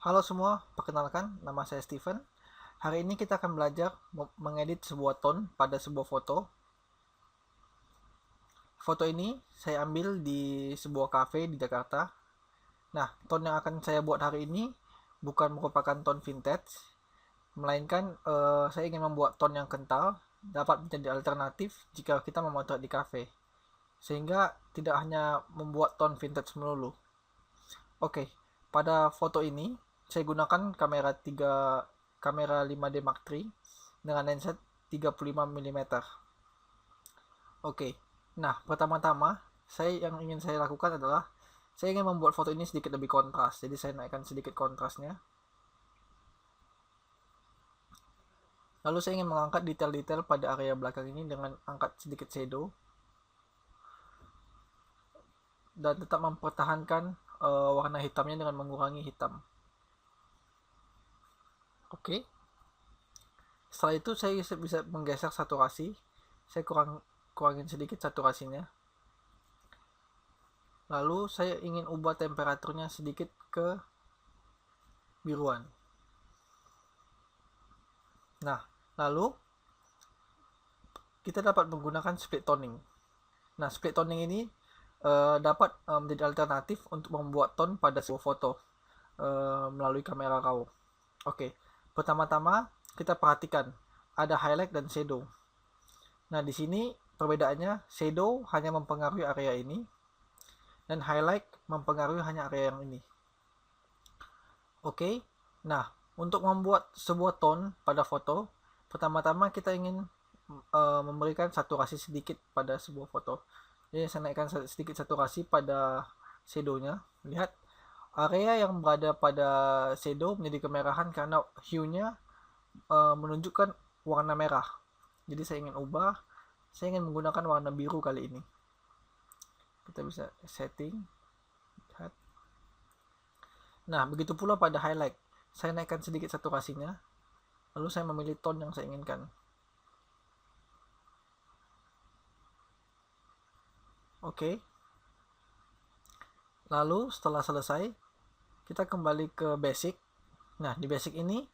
Halo semua, perkenalkan nama saya Steven. Hari ini kita akan belajar mengedit sebuah tone pada sebuah foto. Foto ini saya ambil di sebuah cafe di Jakarta. Nah, tone yang akan saya buat hari ini bukan merupakan tone vintage, melainkan saya ingin membuat tone yang kental dapat menjadi alternatif jika kita memotret di cafe. Sehingga tidak hanya membuat tone vintage melulu. Oke, pada foto ini saya gunakan kamera 5D Mark III dengan lensa 35 mm. Oke. Nah, pertama-tama yang ingin saya lakukan adalah saya ingin membuat foto ini sedikit lebih kontras. Jadi saya naikkan sedikit kontrasnya. Lalu saya ingin mengangkat detail-detail pada area belakang ini dengan angkat sedikit shadow dan tetap mempertahankan warna hitamnya dengan mengurangi hitam. Oke. Setelah itu saya bisa menggeser saturasi. Saya kurangin sedikit saturasinya. Lalu saya ingin ubah temperaturnya sedikit ke biruan. Nah, lalu kita dapat menggunakan split toning. Nah, split toning ini dapat menjadi alternatif untuk membuat tone pada sebuah foto melalui kamera RAW. Oke, pertama-tama kita perhatikan ada highlight dan shadow. Nah, di sini perbedaannya shadow hanya mempengaruhi area ini dan highlight mempengaruhi hanya area yang ini. Oke, nah untuk membuat sebuah tone pada foto, pertama-tama kita ingin memberikan saturasi sedikit pada sebuah foto. Jadi saya naikkan sedikit saturasi pada shadownya. Lihat area yang berada pada shadow menjadi kemerahan karena hue-nya menunjukkan warna merah. Jadi saya ingin menggunakan warna biru kali ini. Kita bisa setting. Lihat. Nah, begitu pula pada highlight. Saya naikkan sedikit saturasinya. Lalu saya memilih tone yang saya inginkan. Oke. Lalu setelah selesai, kita kembali ke basic. Nah, di basic ini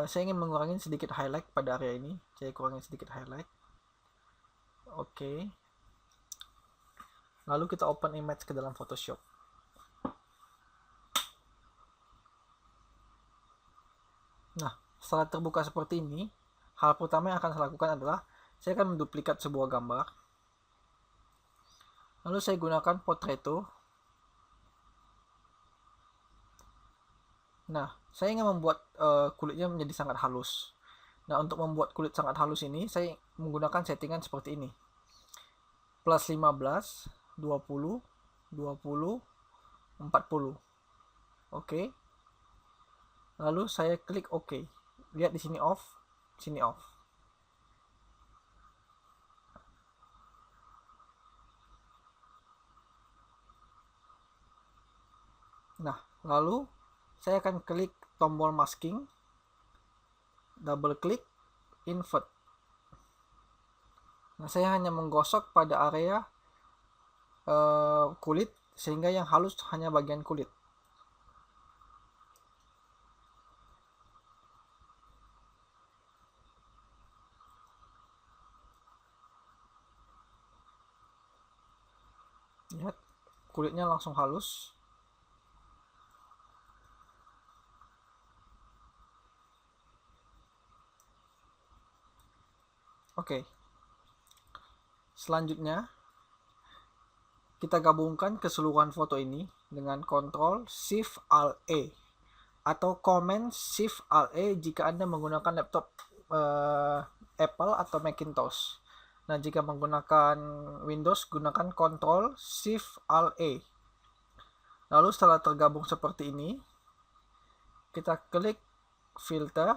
saya ingin mengurangi sedikit highlight pada area ini. Saya kurangi sedikit highlight. Oke. Lalu kita open image ke dalam Photoshop. Nah, setelah terbuka seperti ini, hal pertama yang akan saya lakukan adalah saya akan menduplikat sebuah gambar. Lalu saya gunakan Portrait. Nah, saya ingin membuat kulitnya menjadi sangat halus. Nah, untuk membuat kulit sangat halus ini, saya menggunakan settingan seperti ini. Plus 15, 20, 20, 40. Oke. Lalu saya klik OK. Lihat di sini off, sini off. Nah, lalu saya akan klik tombol masking, double klik, invert. Nah, saya hanya menggosok pada area kulit sehingga yang halus hanya bagian kulit. Lihat, kulitnya langsung halus. Oke. Selanjutnya, kita gabungkan keseluruhan foto ini dengan Ctrl Shift Alt E atau Command Shift Alt E jika Anda menggunakan laptop Apple atau Macintosh. Nah, jika menggunakan Windows, gunakan Ctrl Shift Alt E. Lalu setelah tergabung seperti ini, kita klik filter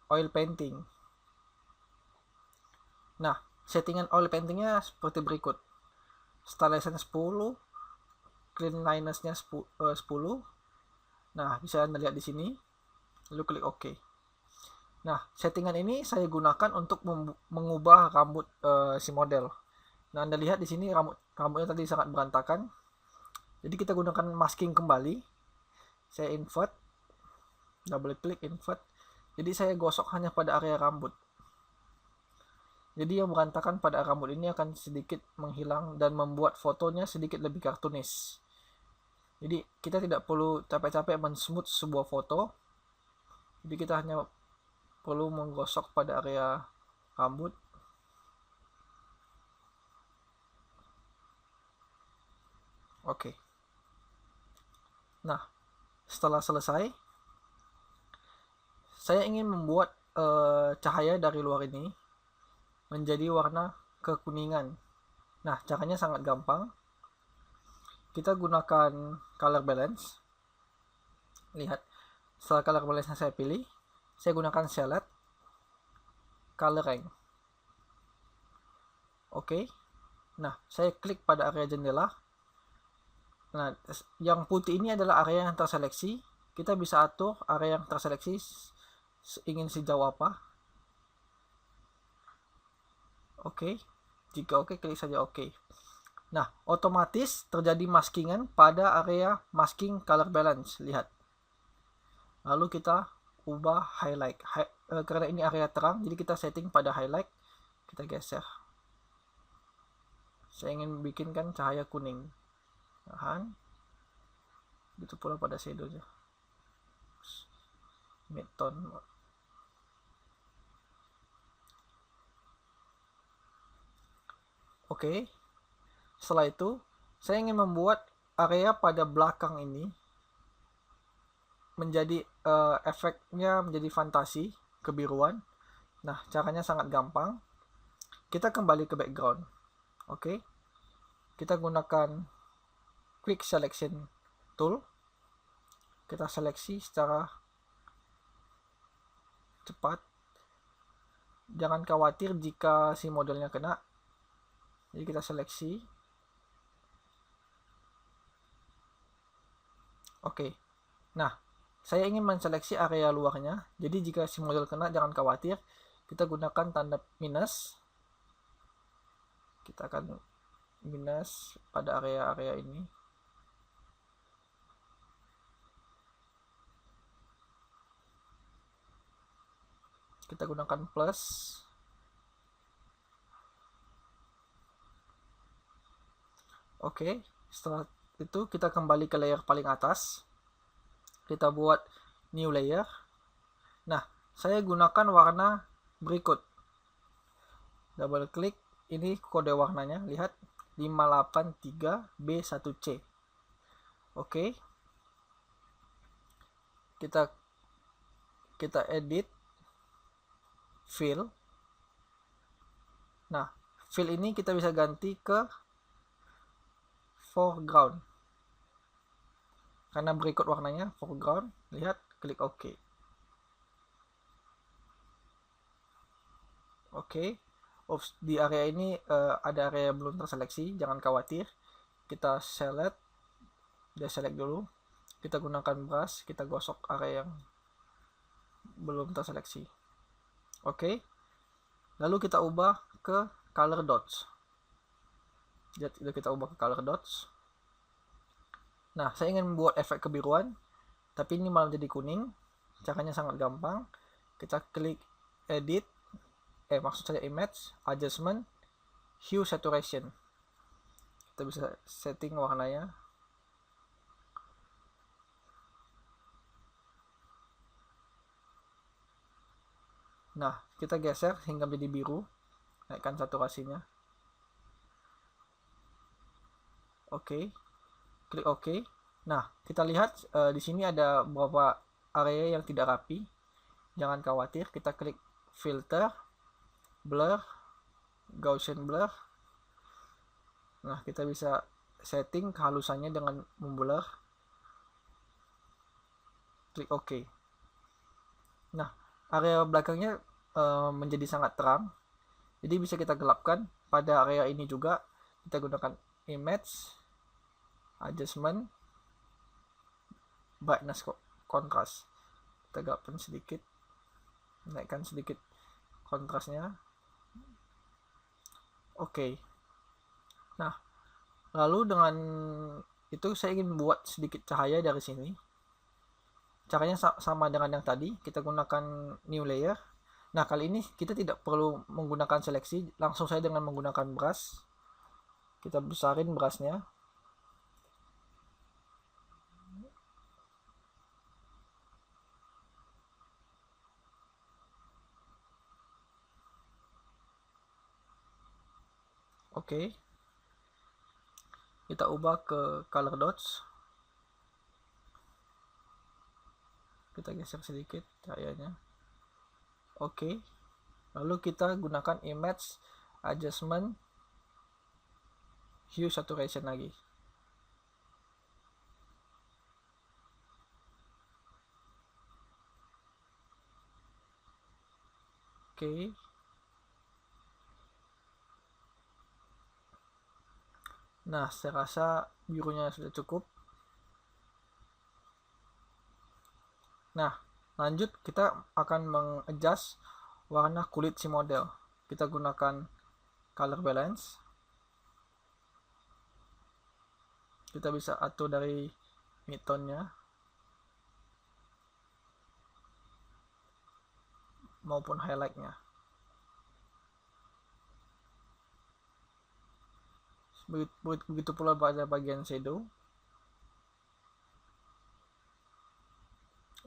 oil painting. Nah, settingan oil paintingnya seperti berikut. Stylization 10, cleanliness-nya 10. Nah, bisa Anda lihat di sini. Lalu klik OK. Nah, settingan ini saya gunakan untuk mengubah rambut si model. Nah, Anda lihat di sini rambutnya tadi sangat berantakan. Jadi kita gunakan masking kembali. Saya invert, double klik invert. Jadi saya gosok hanya pada area rambut. Jadi yang berantakan pada rambut ini akan sedikit menghilang dan membuat fotonya sedikit lebih kartunis. Jadi kita tidak perlu capek-capek mensmooth sebuah foto. Jadi kita hanya perlu menggosok pada area rambut. Oke. Nah, setelah selesai, saya ingin membuat cahaya dari luar ini menjadi warna kekuningan. Nah, caranya sangat gampang. Kita gunakan color balance. Lihat, setelah color balance yang saya pilih, saya gunakan select, color rank. Oke. Nah, saya klik pada area jendela. Nah, yang putih ini adalah area yang terseleksi. Kita bisa atur area yang terseleksi ingin sejauh apa. Oke. Jika oke, klik saja oke. Nah, otomatis terjadi maskingan pada area masking color balance. Lihat. Lalu kita ubah highlight. Karena ini area terang, jadi kita setting pada highlight. Kita geser. Saya ingin bikinkan cahaya kuning. Tahan. Begitu pula pada shadownya. Midtone. Oke. Setelah itu, saya ingin membuat area pada belakang ini menjadi efeknya menjadi fantasi, kebiruan. Nah, caranya sangat gampang. Kita kembali ke background. Oke. Kita gunakan quick selection tool. Kita seleksi secara cepat. Jangan khawatir jika si modelnya kena. Jadi kita seleksi. Oke. Nah, saya ingin menseleksi area luarnya. Jadi jika si model kena, jangan khawatir. Kita gunakan tanda minus. Kita akan minus pada area-area ini. Kita gunakan plus. Oke, setelah itu kita kembali ke layer paling atas. Kita buat new layer. Nah, saya gunakan warna berikut. Double klik, ini kode warnanya, lihat 583B1C. Oke. Kita edit fill. Nah, fill ini kita bisa ganti ke foreground. Karena berikut warnanya foreground, lihat, klik OK. Oke. Oops, di area ini ada area yang belum terseleksi, jangan khawatir. Kita select, deselect dulu. Kita gunakan brush, kita gosok area yang belum terseleksi. Oke. Lalu kita ubah ke color dots. Jadi kita ubah ke color dots. Nah, saya ingin membuat efek kebiruan, tapi ini malah jadi kuning. Caranya sangat gampang. Kita klik edit, maksud saya image, adjustment, hue saturation. Kita bisa setting warnanya. Nah, kita geser hingga menjadi biru. Naikkan saturasinya. Oke. Klik OK. Nah, kita lihat di sini ada beberapa area yang tidak rapi. Jangan khawatir, kita klik filter, blur, Gaussian blur. Nah, kita bisa setting kehalusannya dengan memblur. Klik OK. Nah, area belakangnya menjadi sangat terang. Jadi bisa kita gelapkan. Pada area ini juga kita gunakan image, adjustment, brightness contrast. Kita gelapkan sedikit, naikkan sedikit kontrasnya. Oke. Nah, lalu dengan itu saya ingin buat sedikit cahaya dari sini. caranya sama dengan yang tadi, kita gunakan new layer. Nah, kali ini kita tidak perlu menggunakan seleksi, langsung saja dengan menggunakan brush. Kita besarin brushnya. Oke. Kita ubah ke color dots. Kita geser sedikit cahayanya. Oke. Lalu kita gunakan image adjustment hue saturation lagi. Oke. Nah, saya rasa birunya sudah cukup. Nah, lanjut kita akan mengadjust warna kulit si model. Kita gunakan color balance. Kita bisa atur dari midtone-nya maupun highlight-nya. Begitu pula pada bagian shadow.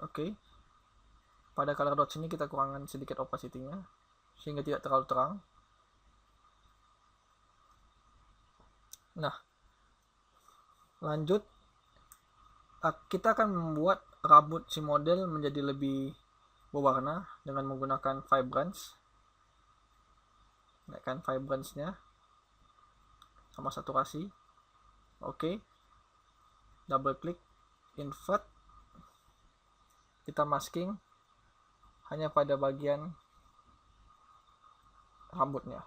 Oke. Pada color dots ini kita kurangkan sedikit opacity-nya sehingga tidak terlalu terang. Nah, lanjut kita akan membuat rambut si model menjadi lebih berwarna dengan menggunakan vibrance. Naikkan vibrance-nya sama saturasi. Oke. Double klik, invert. Kita masking hanya pada bagian rambutnya.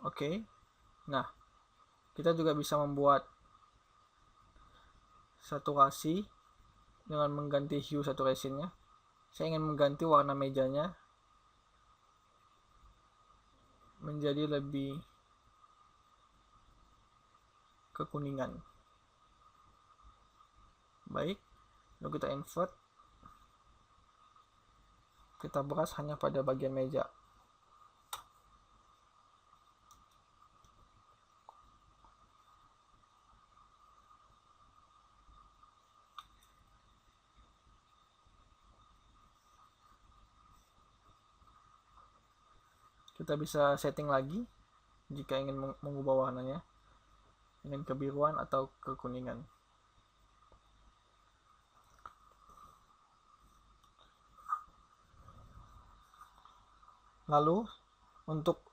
Oke. Nah, kita juga bisa membuat saturasi dengan mengganti hue saturation-nya. Saya ingin mengganti warna mejanya menjadi lebih kekuningan. Baik, lalu kita invert. Kita brush hanya pada bagian meja. Kita bisa setting lagi jika ingin mengubah warnanya, ingin kebiruan atau kekuningan. Lalu untuk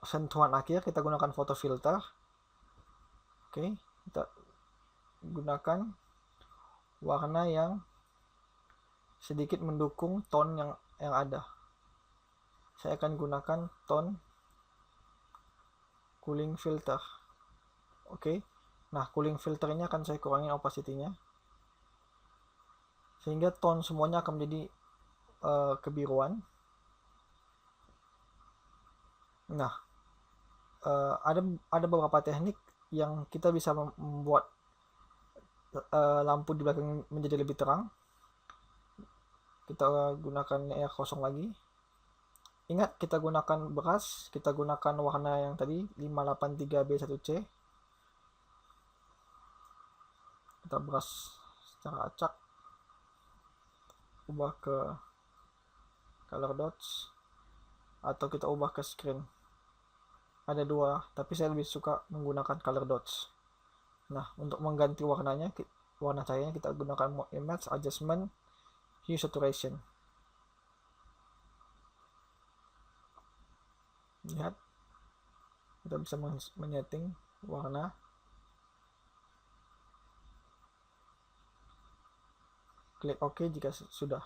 sentuhan akhir kita gunakan photo filter. Oke, kita gunakan warna yang sedikit mendukung tone yang ada. Saya akan gunakan tone cooling filter. Oke. Nah, cooling filter ini akan saya kurangi opacity-nya sehingga tone semuanya akan menjadi kebiruan. Nah, ada beberapa teknik yang kita bisa membuat lampu di belakang menjadi lebih terang. Kita gunakan layer kosong lagi. Ingat, kita gunakan brush, kita gunakan warna yang tadi 583B1C. Kita brush secara acak, ubah ke color dots, atau kita ubah ke screen. Ada dua, tapi saya lebih suka menggunakan color dots. Nah, untuk mengganti warnanya, warna cahayanya kita gunakan image adjustment hue saturation. Lihat, kita bisa menyeting warna. Klik OK jika sudah.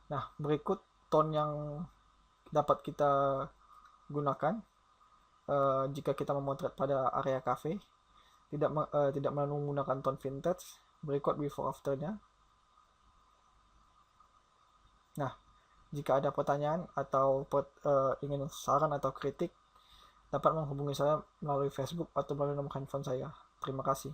Nah, berikut tone yang dapat kita gunakan jika kita memotret pada area cafe, tidak menggunakan tone vintage. Berikut before afternya. Nah, jika ada pertanyaan atau ingin saran atau kritik, dapat menghubungi saya melalui Facebook atau melalui nomor handphone saya. Terima kasih.